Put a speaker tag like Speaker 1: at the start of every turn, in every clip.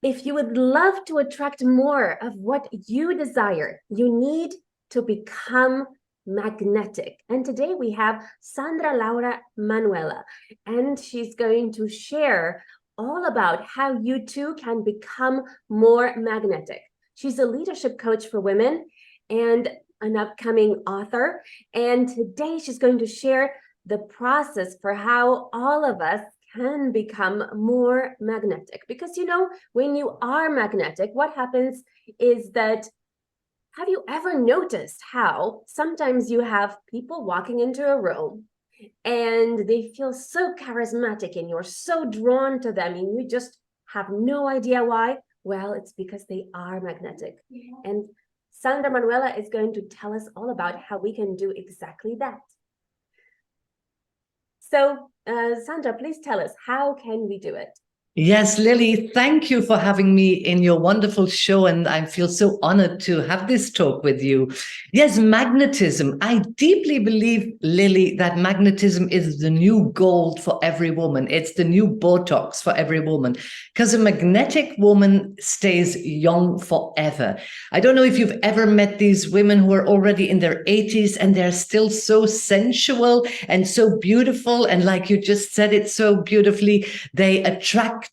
Speaker 1: If you would love to attract more of what you desire, you need to become magnetic. And today we have Sandra Laura Manuela, and she's going to share all about how you too can become more magnetic. She's a leadership coach for women and an upcoming author. And today she's going to share the process for how all of us can become more magnetic. Because, when you are magnetic, what happens is that, have you ever noticed how sometimes you have people walking into a room and they feel so charismatic and you're so drawn to them and you just have no idea why? Well, it's because they are magnetic. And Sandra Manuela is going to tell us all about how we can do exactly that. So, Sandra, please tell us, how can we do it?
Speaker 2: Yes, Lily, thank you for having me in your wonderful show. And I feel so honored to have this talk with you. Yes, magnetism. I deeply believe, Lily, that magnetism is the new gold for every woman. It's the new Botox for every woman, because a magnetic woman stays young forever. I don't know if you've ever met these women who are already in their 80s and they're still so sensual and so beautiful. And like you just said it so beautifully, they attract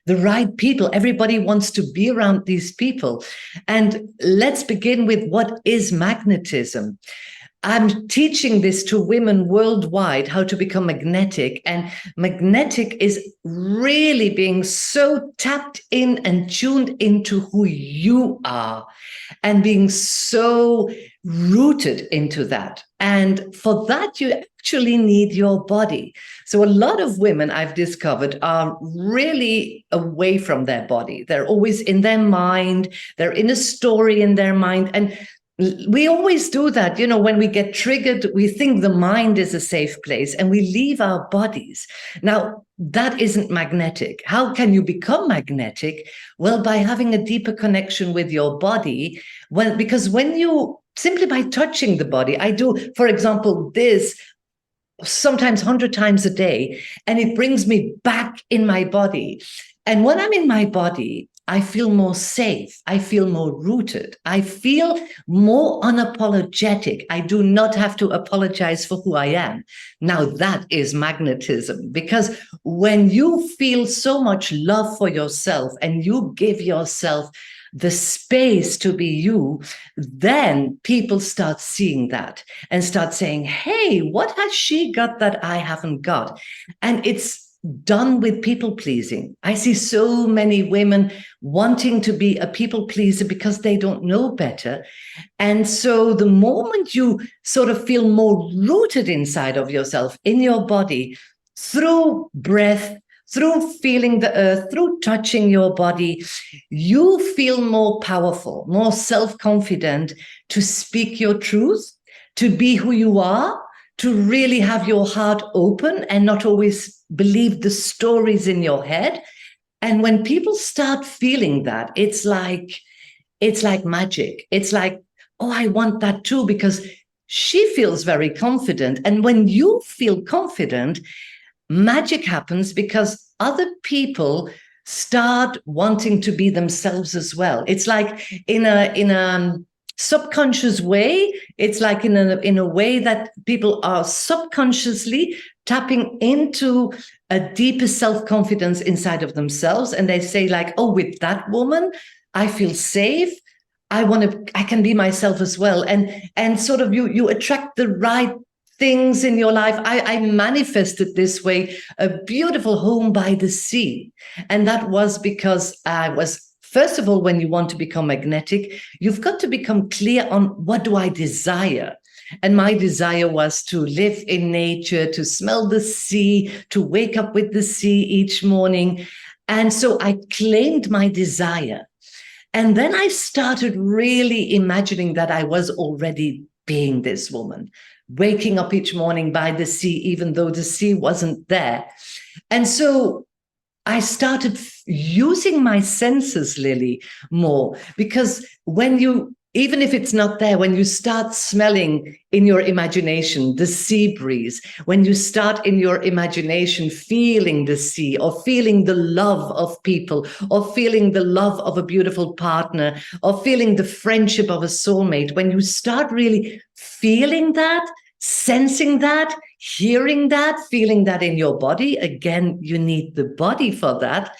Speaker 2: the right people. Everybody wants to be around these people. And let's begin with what is magnetism. I'm teaching this to women worldwide, how to become magnetic. And magnetic is really being so tapped in and tuned into who you are and being so rooted into that. And for that, you actually need your body. So a lot of women I've discovered are really away from their body. They're always in their mind. They're in a story in their mind. And we always do that. When we get triggered, we think the mind is a safe place and we leave our bodies. Now, that isn't magnetic. How can you become magnetic? Well, by having a deeper connection with your body. Well, because when you simply by touching the body, I do, for example, this sometimes 100 times a day, and it brings me back in my body. And when I'm in my body, I feel more safe. I feel more rooted. I feel more unapologetic. I do not have to apologize for who I am. Now that is magnetism, because when you feel so much love for yourself and you give yourself the space to be you, then people start seeing that and start saying, hey, what has she got that I haven't got? And it's done with people pleasing. I see so many women wanting to be a people pleaser because they don't know better. And so the moment you sort of feel more rooted inside of yourself, in your body, through breath, through feeling the earth, through touching your body, you feel more powerful, more self-confident to speak your truth, to be who you are, to really have your heart open and not always believe the stories in your head. And when people start feeling that, it's like magic. It's like, oh, I want that too, because she feels very confident. And when you feel confident, magic happens, because other people start wanting to be themselves as well. It's like in a subconscious way. It's like in a way that people are subconsciously tapping into a deeper self-confidence inside of themselves, and they say like, oh, with that woman I feel safe. I can be myself as well. And sort of you attract the right things in your life. I manifested this way a beautiful home by the sea. And that was because I was, first of all, when you want to become magnetic, you've got to become clear on what do I desire. And my desire was to live in nature, to smell the sea, to wake up with the sea each morning. And so I claimed my desire. And then I started really imagining that I was already being this woman, waking up each morning by the sea, even though the sea wasn't there. And so I started using my senses, Lily, more, because when you even if it's not there, when you start smelling in your imagination the sea breeze, when you start in your imagination feeling the sea, or feeling the love of people, or feeling the love of a beautiful partner, or feeling the friendship of a soulmate, when you start really feeling that, sensing that, hearing that, feeling that in your body, again, you need the body for that,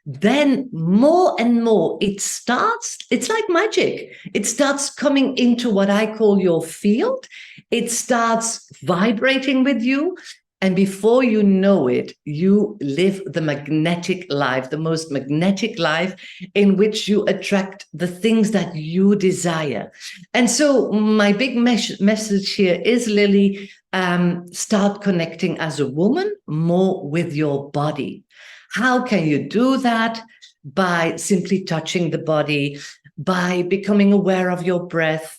Speaker 2: then more and more it's like magic. It starts coming into what I call your field. It starts vibrating with you. And before you know it, you live the magnetic life, the most magnetic life, in which you attract the things that you desire. And so my big message here is, Lily, start connecting as a woman more with your body. How can you do that? By simply touching the body, by becoming aware of your breath,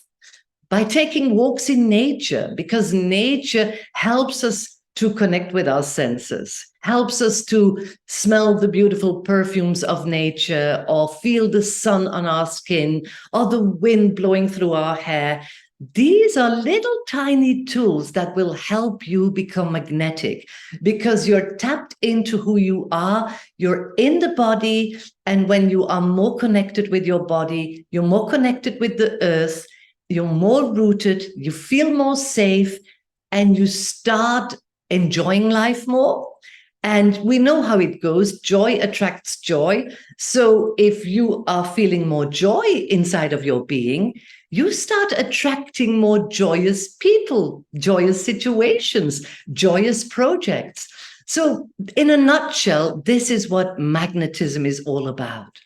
Speaker 2: by taking walks in nature, because nature helps us to connect with our senses, helps us to smell the beautiful perfumes of nature, or feel the sun on our skin, or the wind blowing through our hair. These are little tiny tools that will help you become magnetic, because you're tapped into who you are, you're in the body, and when you are more connected with your body, you're more connected with the earth, you're more rooted, you feel more safe, and you start enjoying life more. And we know how it goes. Joy attracts joy. So if you are feeling more joy inside of your being, you start attracting more joyous people, joyous situations, joyous projects. So in a nutshell, this is what magnetism is all about.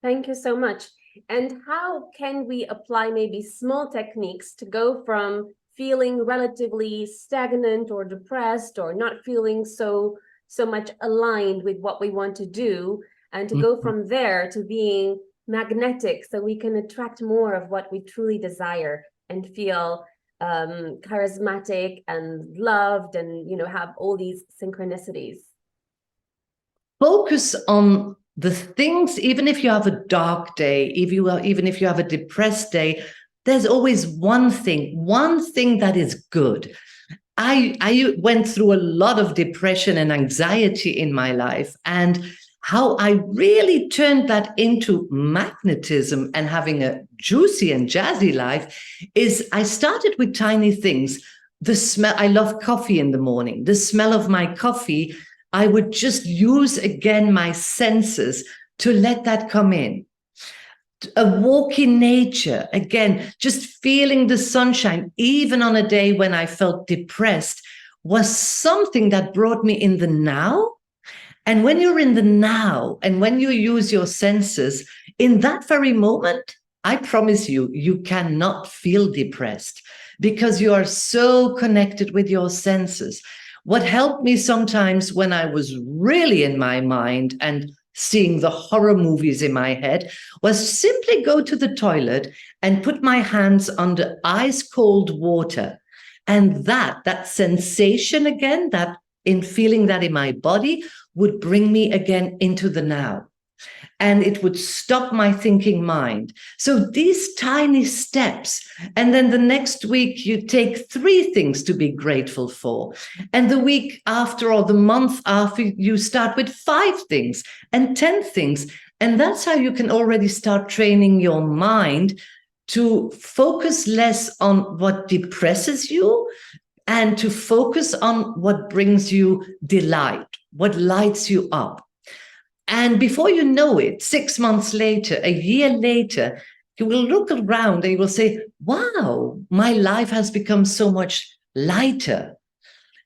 Speaker 1: Thank you so much. And how can we apply maybe small techniques to go from feeling relatively stagnant or depressed, or not feeling so much aligned with what we want to do, and to go from there to being magnetic, so we can attract more of what we truly desire and feel charismatic and loved, and have all these synchronicities?
Speaker 2: Focus on the things. Even if you have a dark day, even if you have a depressed day, there's always one thing that is good. I went through a lot of depression and anxiety in my life, and how I really turned that into magnetism and having a juicy and jazzy life is I started with tiny things. The smell, I love coffee in the morning. The smell of my coffee, I would just use again my senses to let that come in. A walk in nature, again, just feeling the sunshine, even on a day when I felt depressed, was something that brought me in the now. And when you're in the now, and when you use your senses, in that very moment, I promise you, you cannot feel depressed, because you are so connected with your senses. What helped me sometimes when I was really in my mind and seeing the horror movies in my head was simply go to the toilet and put my hands under ice cold water. And that sensation again, that in feeling that in my body, would bring me again into the now. And it would stop my thinking mind. So these tiny steps, and then the next week you take 3 things to be grateful for. And the week after, or the month after, you start with 5 things and 10 things. And that's how you can already start training your mind to focus less on what depresses you, and to focus on what brings you delight, what lights you up. And before you know it, 6 months later, a year later, you will look around and you will say, wow, my life has become so much lighter.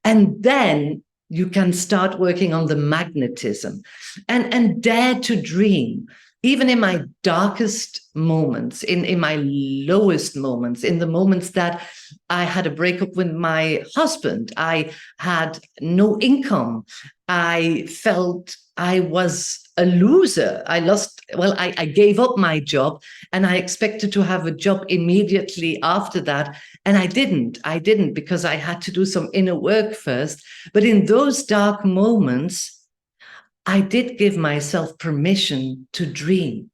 Speaker 2: And then you can start working on the magnetism and dare to dream. Even in my darkest moments, in my lowest moments, in the moments that I had a breakup with my husband, I had no income, I felt I was a loser. I gave up my job, and I expected to have a job immediately after that. And I didn't because I had to do some inner work first. But in those dark moments, I did give myself permission to dream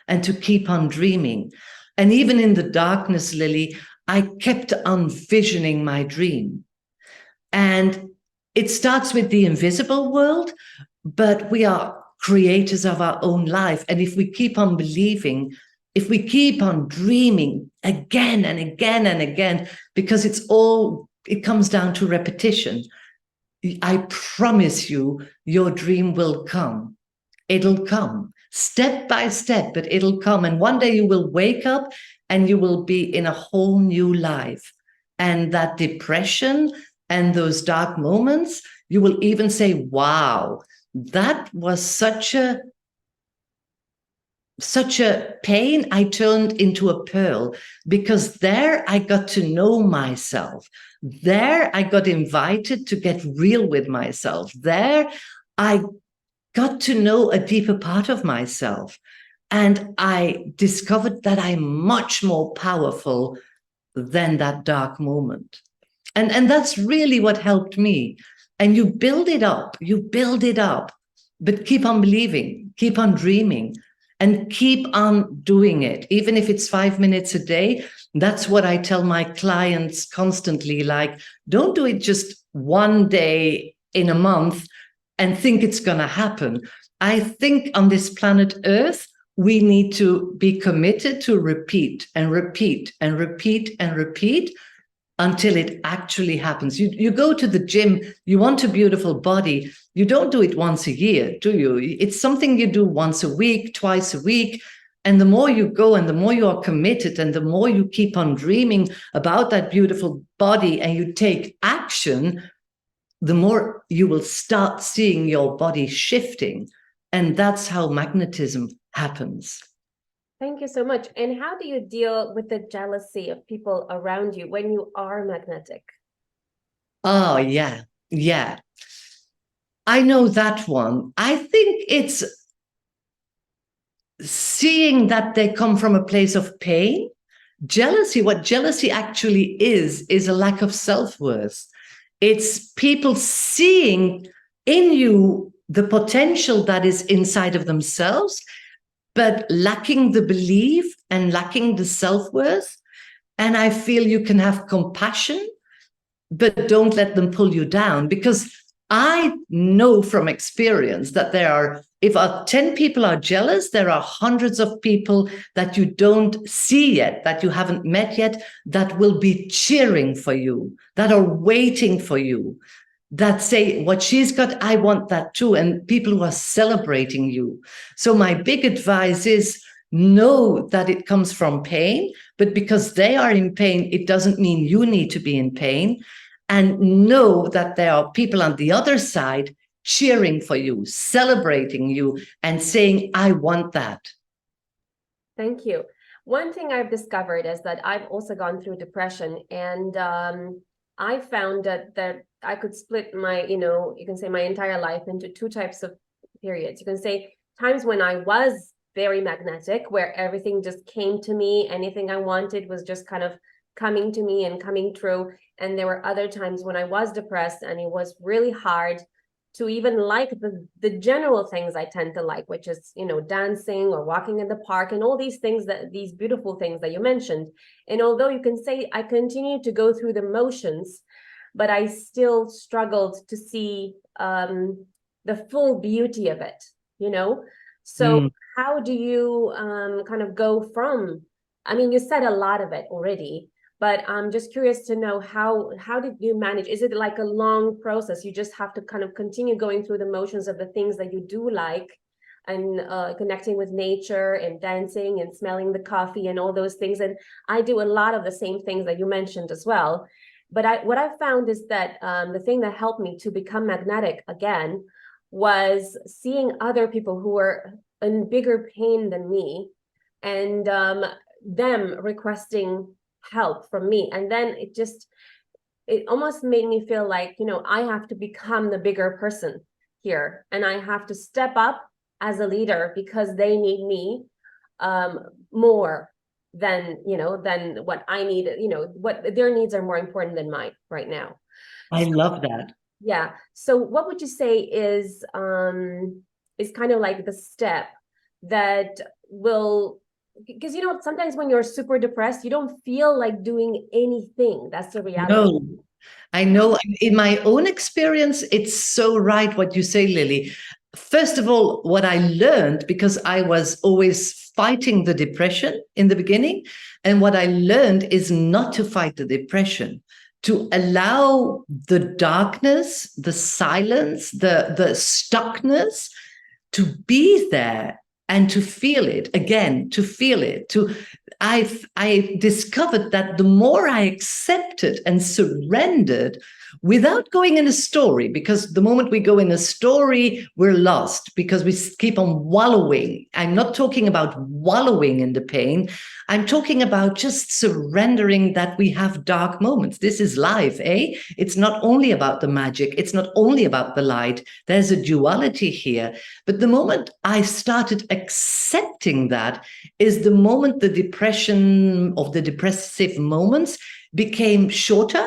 Speaker 2: and to keep on dreaming. And even in the darkness, Lily, I kept envisioning my dream. And it starts with the invisible world, but we are creators of our own life. And if we keep on believing, if we keep on dreaming again and again and again, because it comes down to repetition. I promise you, your dream will come. It'll come step by step, but it'll come. And one day you will wake up and you will be in a whole new life. And that depression and those dark moments, you will even say, wow, that was such a pain. I turned into a pearl, because there I got to know myself. There I got invited to get real with myself. There I got to know a deeper part of myself. And I discovered that I'm much more powerful than that dark moment. And that's really what helped me. And you build it up, but keep on believing, keep on dreaming, and keep on doing it. Even if it's 5 minutes a day, that's what I tell my clients constantly. Like, don't do it just one day in a month and think it's going to happen. I think on this planet Earth, we need to be committed to repeat and repeat and repeat and repeat until it actually happens. You go to the gym, you want a beautiful body. You don't do it once a year, do you? It's something you do once a week, twice a week. And the more you go and the more you are committed and the more you keep on dreaming about that beautiful body and you take action, the more you will start seeing your body shifting. And that's how magnetism happens.
Speaker 1: Thank you so much. And how do you deal with the jealousy of people around you when you are magnetic?
Speaker 2: Oh, yeah. Yeah. I know that one. I think it's seeing that they come from a place of pain. Jealousy, what jealousy actually is a lack of self-worth. It's people seeing in you the potential that is inside of themselves, but lacking the belief and lacking the self-worth. And I feel you can have compassion, but don't let them pull you down, because I know from experience that if 10 people are jealous, there are hundreds of people that you don't see yet, that you haven't met yet, that will be cheering for you, that are waiting for you, that say, what she's got, I want that too. And people who are celebrating you. So my big advice is, know that it comes from pain, but because they are in pain, it doesn't mean you need to be in pain. And know that there are people on the other side cheering for you, celebrating you, and saying, I want that.
Speaker 1: Thank you. One thing I've discovered is that I've also gone through depression, and I found that I could split my, you can say my entire life into two types of periods. You can say times when I was very magnetic, where everything just came to me, anything I wanted was just kind of coming to me and coming true. And there were other times when I was depressed and it was really hard to even like the general things I tend to like, which is, dancing or walking in the park and all these things, these beautiful things that you mentioned. And although you can say I continued to go through the motions, but I still struggled to see the full beauty of it, So how do you kind of go from, I mean, you said a lot of it already, but I'm just curious to know how did you manage? Is it like a long process? You just have to kind of continue going through the motions of the things that you do like, and connecting with nature and dancing and smelling the coffee and all those things. And I do a lot of the same things that you mentioned as well. But what I found is that the thing that helped me to become magnetic again was seeing other people who were in bigger pain than me, and them requesting help from me. And then it almost made me feel like, I have to become the bigger person here, and I have to step up as a leader because they need me more than what I need, what their needs are more important than mine right now.
Speaker 2: I love that.
Speaker 1: Yeah. So what would you say is kind of like the step that will because sometimes when you're super depressed, you don't feel like doing anything. That's the reality.
Speaker 2: No, I know in my own experience, it's so right what you say, Lily. First of all, what I learned, because I was always fighting the depression in the beginning, and what I learned is not to fight the depression, to allow the darkness, the silence, the stuckness to be there and to feel it again, to feel it, I discovered that the more I accepted and surrendered without going in a story, because the moment we go in a story, we're lost because we keep on wallowing. I'm not talking about wallowing in the pain. I'm talking about just surrendering that we have dark moments. This is life, eh? It's not only about the magic. It's not only about the light. There's a duality here. But the moment I started accepting that is the moment the depression of the depressive moments became shorter.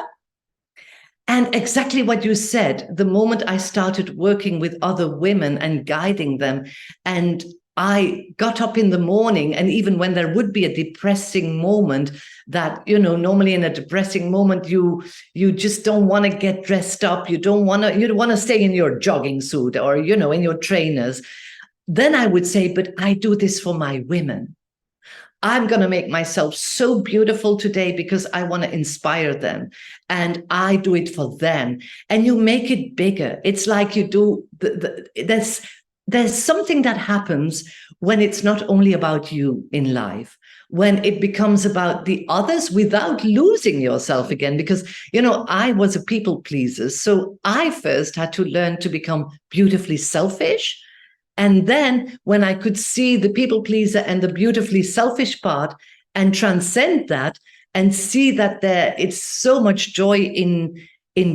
Speaker 2: And exactly what you said, the moment I started working with other women and guiding them, and I got up in the morning, and even when there would be a depressing moment, that normally in a depressing moment you just don't want to get dressed up, you don't want to stay in your jogging suit or in your trainers, then I would say, but I do this for my women. I'm going to make myself so beautiful today because I want to inspire them, and I do it for them. And you make it bigger. It's like you do there's something that happens when it's not only about you in life, when it becomes about the others without losing yourself again. Because I was a people pleaser, so I first had to learn to become beautifully selfish. And then when I could see the people pleaser and the beautifully selfish part and transcend that and see that it's so much joy in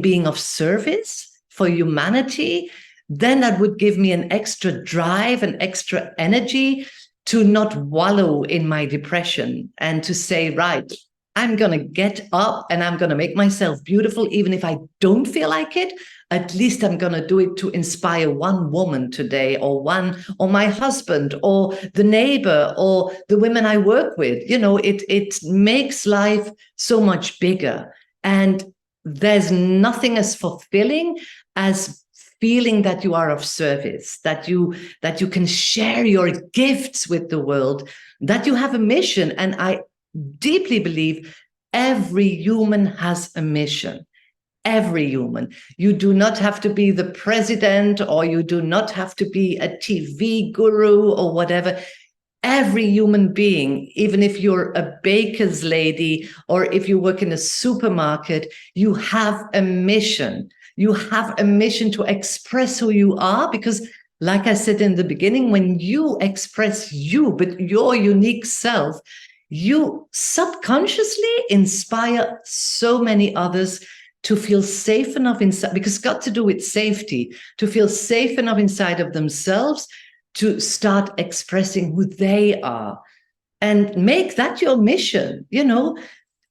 Speaker 2: being of service for humanity, then that would give me an extra drive, an extra energy to not wallow in my depression and to say, right, I'm going to get up and I'm going to make myself beautiful, even if I don't feel like it. At least I'm going to do it to inspire one woman today, or my husband, or the neighbor, or the women I work with. It makes life so much bigger. And there's nothing as fulfilling as feeling that you are of service, that you can share your gifts with the world, that you have a mission. And I deeply believe every human has a mission. Every human. You do not have to be the president, or you do not have to be a TV guru or whatever. Every human being, even if you're a baker's lady or if you work in a supermarket, you have a mission. You have a mission to express who you are, because like I said in the beginning, when you express you, but your unique self, you subconsciously inspire so many others to feel safe enough inside, because it's got to do with safety, to feel safe enough inside of themselves to start expressing who they are and make that your mission.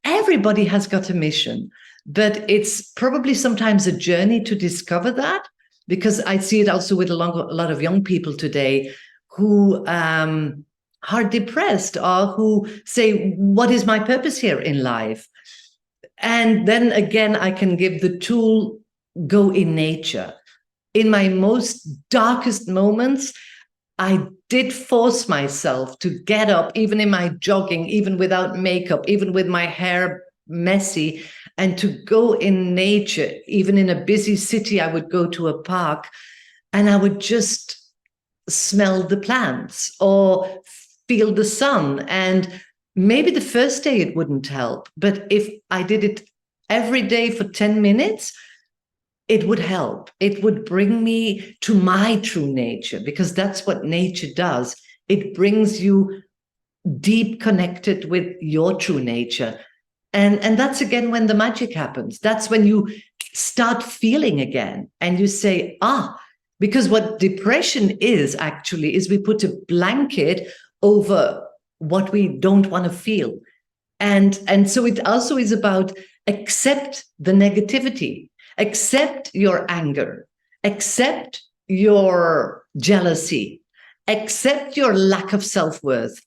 Speaker 2: Everybody has got a mission, but it's probably sometimes a journey to discover that, because I see it also with a lot of young people today who are depressed, or who say, what is my purpose here in life? And then again, I can give the tool, go in nature. In my most darkest moments, I did force myself to get up, even in my jogging, even without makeup, even with my hair messy, and to go in nature. Even in a busy city, I would go to a park and I would just smell the plants or feel the sun. And maybe the first day it wouldn't help, but if I did it every day for 10 minutes, it would help. It would bring me to my true nature, because that's what nature does. It brings you deep connected with your true nature. And that's again when the magic happens. That's when you start feeling again and you say, because what depression is actually is we put a blanket over what we don't want to feel. And so it also is about accept the negativity, accept your anger, accept your jealousy, accept your lack of self-worth,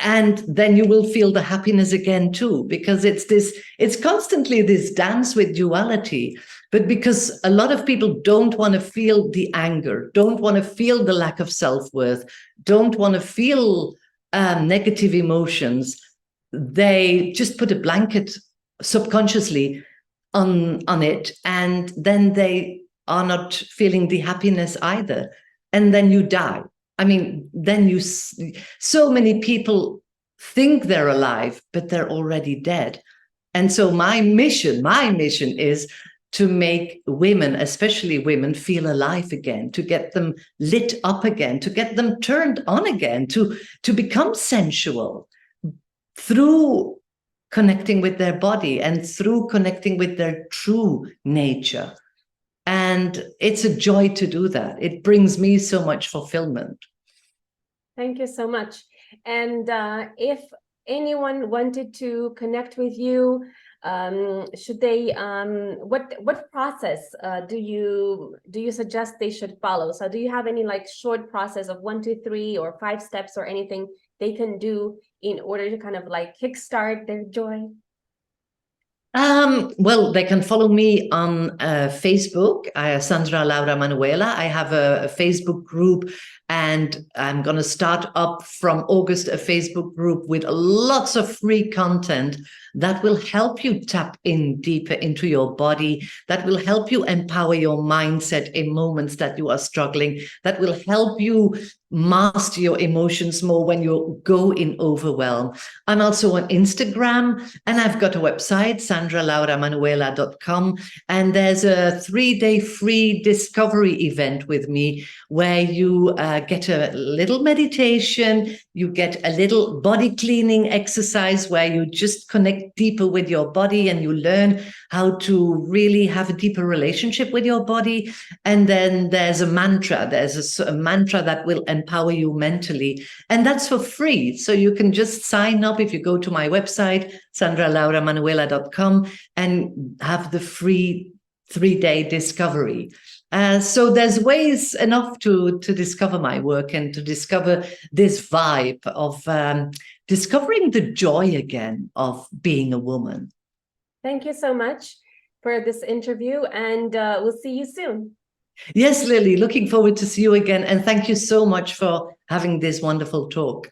Speaker 2: And then you will feel the happiness again too, because it's constantly this dance with duality. But because a lot of people don't want to feel the anger, don't want to feel the lack of self-worth, don't want to feel negative emotions, they just put a blanket subconsciously on it, and then they are not feeling the happiness either, and then you die. I mean, then so many people think they're alive, but they're already dead. And so my mission is to make women, especially women, feel alive again, to get them lit up again, to get them turned on again, to become sensual through connecting with their body and through connecting with their true nature. And it's a joy to do that. It brings me so much fulfillment.
Speaker 1: Thank you so much. And if anyone wanted to connect with you, should they, what process do you suggest they should follow? So do you have any like short process of 1, 2, 3 or 5 steps or anything they can do in order to kind of like kickstart their joy?
Speaker 2: Well, they can follow me on Facebook, Sandra Laura Manuela. I have a Facebook group, and I'm going to start up from August a Facebook group with lots of free content that will help you tap in deeper into your body, that will help you empower your mindset in moments that you are struggling, that will help you master your emotions more when you go in overwhelm. I'm also on Instagram, and I've got a website, sandralauramanuela.com, and there's a 3-day free discovery event with me where you get a little meditation, you get a little body cleaning exercise where you just connect deeper with your body and you learn how to really have a deeper relationship with your body. And then there's a mantra, a mantra that will empower you mentally, and that's for free. So you can just sign up if you go to my website, sandralauramanuela.com, and have the free 3-day discovery. So there's ways enough to discover my work and to discover this vibe of discovering the joy again of being a woman.
Speaker 1: Thank you so much for this interview, and we'll see you soon.
Speaker 2: Yes, Lily, looking forward to see you again. And thank you so much for having this wonderful talk.